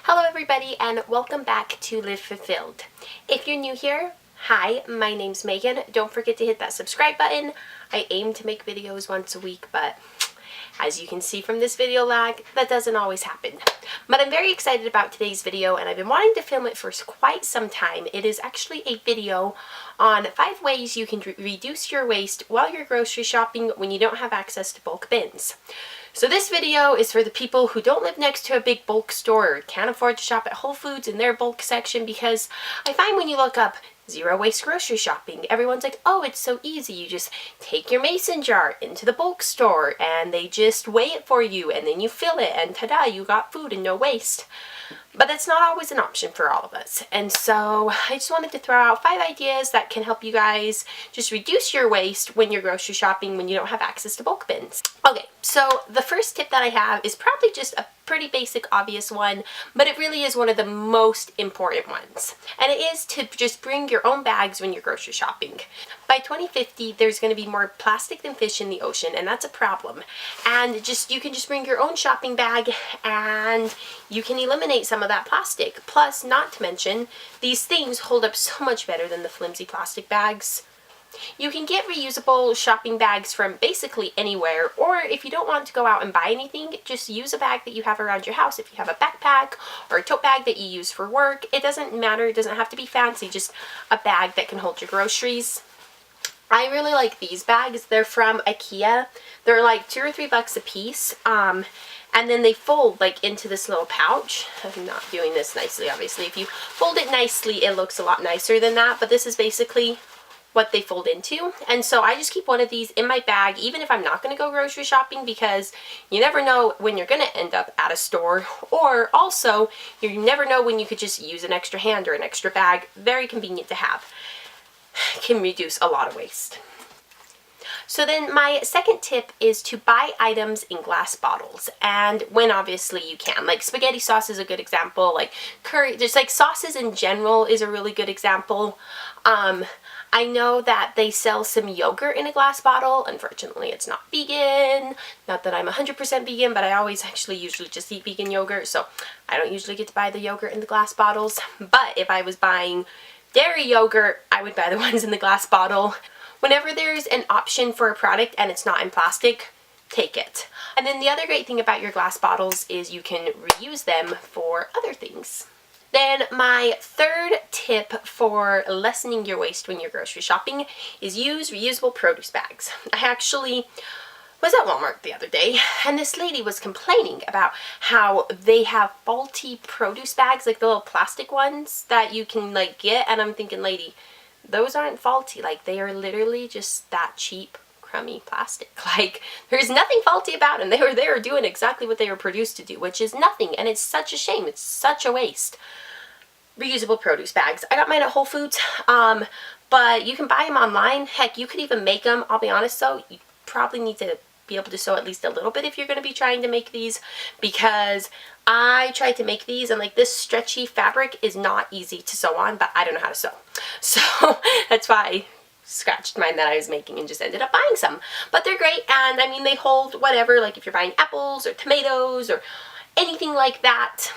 Hello everybody and welcome back to Live Fulfilled. If you're new here, hi, my name's Megan. Don't forget to hit that subscribe button. I aim to make videos once a week, but as you can see from this video lag, that doesn't always happen. But I'm very excited about today's video and I've been wanting to film it for quite some time. It is actually a video on 5 ways you can reduce your waste while you're grocery shopping when you don't have access to bulk bins. So this video is for the people who don't live next to a big bulk store or can't afford to shop at Whole Foods in their bulk section, because I find when you look up zero waste grocery shopping, everyone's like, oh, it's so easy. You just take your mason jar into the bulk store and they just weigh it for you and then you fill it and ta-da, you got food and no waste. But that's not always an option for all of us. And so I just wanted to throw out 5 ideas that can help you guys just reduce your waste when you're grocery shopping when you don't have access to bulk bins. Okay, so the first tip that I have is probably just a pretty basic, obvious one, but it really is one of the most important ones. And it is to just bring your own bags when you're grocery shopping. By 2050, there's going to be more plastic than fish in the ocean, and that's a problem. And you can just bring your own shopping bag and you can eliminate some of that plastic. Plus, not to mention, these things hold up so much better than the flimsy plastic bags. You can get reusable shopping bags from basically anywhere, or if you don't want to go out and buy anything, just use a bag that you have around your house. If you have a backpack or a tote bag that you use for work, it doesn't matter, it doesn't have to be fancy, just a bag that can hold your groceries. I really like these bags. They're from IKEA. They're like $2 or $3 a piece. And then they fold like into this little pouch. I'm not doing this nicely, obviously. If you fold it nicely, it looks a lot nicer than that, but this is basically what they fold into. And so I just keep one of these in my bag, even if I'm not going to go grocery shopping, because you never know when you're going to end up at a store, or also you never know when you could just use an extra hand or an extra bag. Very convenient to have. Can reduce a lot of waste. So then my second tip is to buy items in glass bottles, and when obviously you can. Like spaghetti sauce is a good example, like curry, just like sauces in general is a really good example. I know that they sell some yogurt in a glass bottle. Unfortunately, it's not vegan. Not that I'm 100% vegan, but I always usually just eat vegan yogurt, so I don't usually get to buy the yogurt in the glass bottles. But if I was buying dairy yogurt, I would buy the ones in the glass bottle. Whenever there's an option for a product and it's not in plastic, take it. And then the other great thing about your glass bottles is you can reuse them for other things. Then my third tip for lessening your waste when you're grocery shopping is use reusable produce bags. I actually was at Walmart the other day and this lady was complaining about how they have faulty produce bags, like the little plastic ones that you can like get, and I'm thinking, lady, those aren't faulty. Like, they are literally just that cheap, crummy plastic. Like, there's nothing faulty about them. They were there doing exactly what they were produced to do, which is nothing, and it's such a shame. It's such a waste. Reusable produce bags. I got mine at Whole Foods, but you can buy them online. Heck, you could even make them. I'll be honest though, you probably need to be able to sew at least a little bit if you're going to be trying to make these, because I tried to make these and like this stretchy fabric is not easy to sew on, but I don't know how to sew. So that's why I scratched mine that I was making and just ended up buying some. But they're great, and I mean they hold whatever, like if you're buying apples or tomatoes or anything like that.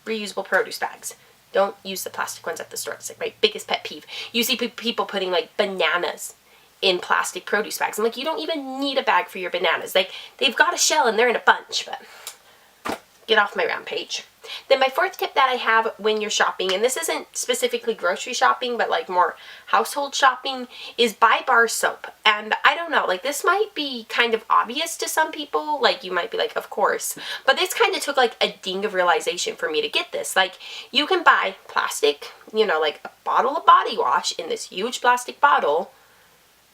Reusable produce bags. Don't use the plastic ones at the store. It's like my biggest pet peeve. You see people putting like bananas in plastic produce bags. I'm like, you don't even need a bag for your bananas. Like, they've got a shell and they're in a bunch, but get off my rampage. Then my fourth tip that I have when you're shopping, and this isn't specifically grocery shopping, but like more household shopping, is buy bar soap. And I don't know, like this might be kind of obvious to some people, like you might be like, of course, but this kind of took like a ding of realization for me to get this. Like, you can buy plastic, you know, like a bottle of body wash in this huge plastic bottle,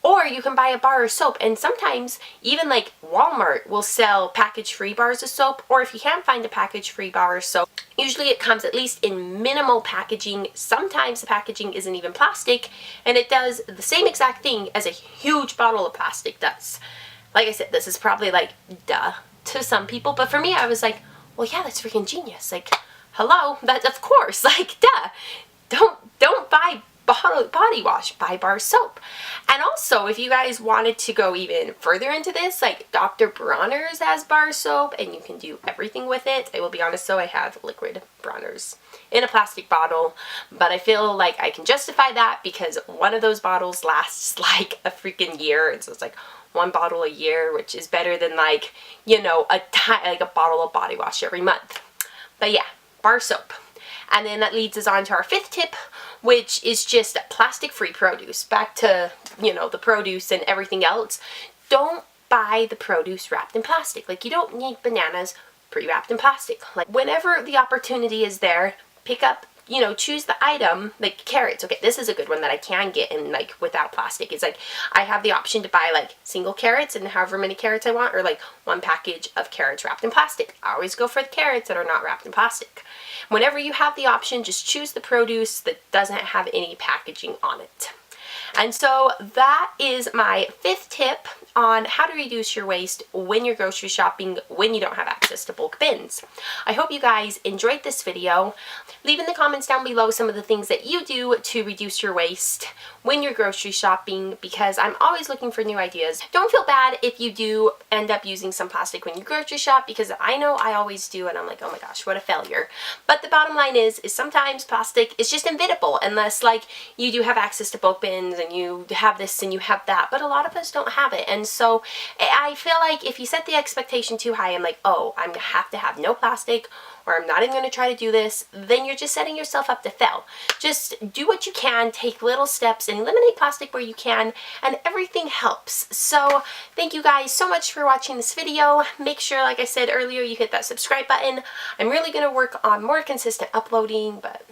or you can buy a bar of soap, and sometimes even like Walmart will sell package-free bars of soap, or if you can't find a package-free bar of soap, usually it comes at least in minimal packaging. Sometimes the packaging isn't even plastic, and it does the same exact thing as a huge bottle of plastic does. Like I said, this is probably like duh to some people, but for me I was like, well yeah, that's freaking genius. Like, hello, that of course, like duh. Don't buy body wash by Bar Soap. And also, if you guys wanted to go even further into this, like Dr. Bronner's has bar soap and you can do everything with it. I will be honest, so I have liquid Bronner's in a plastic bottle, but I feel like I can justify that because one of those bottles lasts like a freaking year, and so it's like one bottle a year, which is better than like, you know, like a bottle of body wash every month. But yeah, bar soap. And then that leads us on to our fifth tip, which is just plastic-free produce. Back to, you know, the produce and everything else. Don't buy the produce wrapped in plastic. Like, you don't need bananas pre-wrapped in plastic. Like, whenever the opportunity is there, pick up, you know, choose the item, like carrots. Okay, this is a good one that I can get in, like, without plastic. It's like, I have the option to buy, like, single carrots and however many carrots I want, or, like, one package of carrots wrapped in plastic. I always go for the carrots that are not wrapped in plastic. Whenever you have the option, just choose the produce that doesn't have any packaging on it. And so that is my fifth tip on how to reduce your waste when you're grocery shopping when you don't have access to bulk bins. I hope you guys enjoyed this video. Leave in the comments down below some of the things that you do to reduce your waste when you're grocery shopping, because I'm always looking for new ideas. Don't feel bad if you do end up using some plastic when you grocery shop, because I know I always do, and I'm like, oh my gosh, what a failure. But the bottom line is sometimes plastic is just inevitable unless, like, you do have access to bulk bins and you have this and you have that, but a lot of us don't have it. And so I feel like if you set the expectation too high and like, oh, I'm gonna have to have no plastic, or I'm not even going to try to do this, then you're just setting yourself up to fail. Just do what you can, take little steps, and eliminate plastic where you can, and everything helps. So thank you guys so much for watching this video. Make sure, like I said earlier, you hit that subscribe button. I'm really going to work on more consistent uploading, but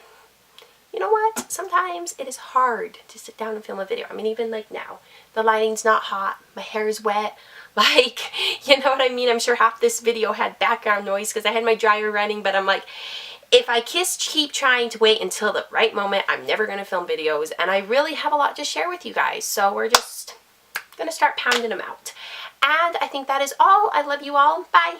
you know what? Sometimes it is hard to sit down and film a video. I mean, even like now, the lighting's not hot, my hair is wet. Like, you know what I mean? I'm sure half this video had background noise because I had my dryer running, but I'm like, if I keep trying to wait until the right moment, I'm never going to film videos, and I really have a lot to share with you guys, so we're just going to start pounding them out. And I think that is all. I love you all. Bye!